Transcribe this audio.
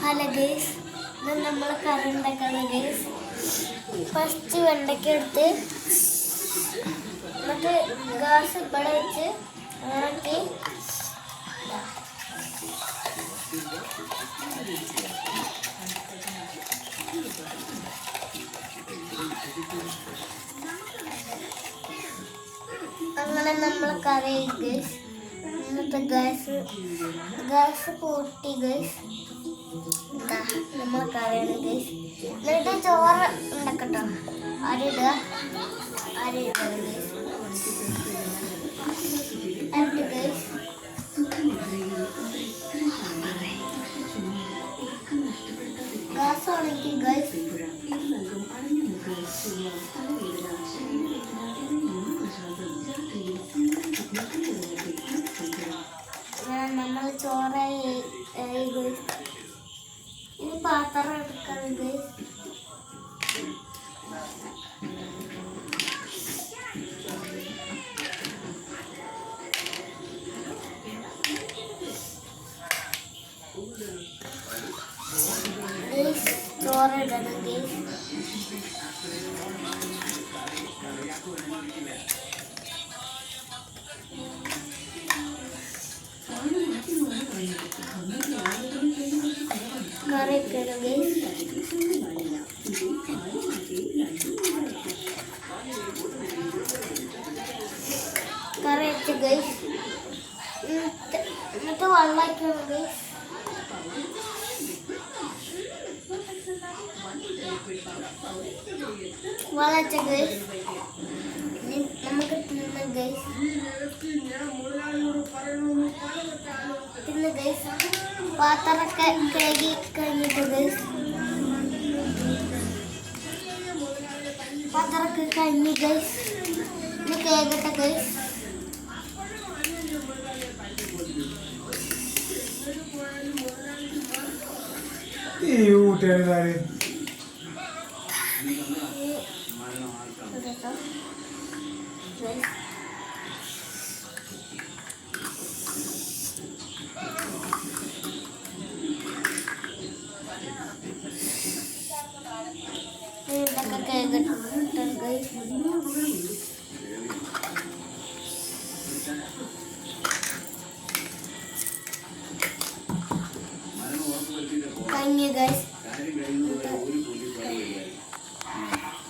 Hello guys, ഇത് നമ്മൾ കറി ഉണ്ടാക്കുന്നത് ഗൈസ്. ഫസ്റ്റ് വെണ്ടയ്ക്ക എടുത്ത് എന്നിട്ട് ഗ്യാസ് ഇവിടെ വെച്ച് ഇറക്കി അങ്ങനെ നമ്മൾ കറി ഗൈസ്. എന്നിട്ട് ഗ്യാസ് കൂട്ടി ഗൈസ്. നമ്മൾ കറിയാണ് ഗൈസ്. എന്നിട്ട് ചോറ് ഉണ്ടാക്കട്ടോ. അരിടുക ഗൈസ്. എന്നിട്ട് ഗൈസ് ഗ്യാസ് ഉണക്കി ഗൈസ്. നമ്മൾ ചോറായി ഗൈസ്. ഇനി പാത്രം എടുക്കണം ഗൈസ്. ചോറിടണം ഗൈസ്. കറി ഇടണം ഗൈസ്. കറി വെച്ച് ഗൈസ്. എന്നിട്ട് വെള്ളം വയ്ക്കണം ഗൈസ്. വളച്ച ഗൈസ്. നമുക്ക് തിന്ന ഗൈസ്. തിന്ന് ഗൈസ്. പാത്രമൊക്കെ കഴുകി കഴിഞ്ഞിട്ട് ഗൈസ്. പാത്രമൊക്കെ കഴിഞ്ഞ് ഗൈസ്. ഇനി കേക്കട്ടെ ഗൈസ്. ഇതൊക്കെ കേക്കട്ടെ ഗൈസ്.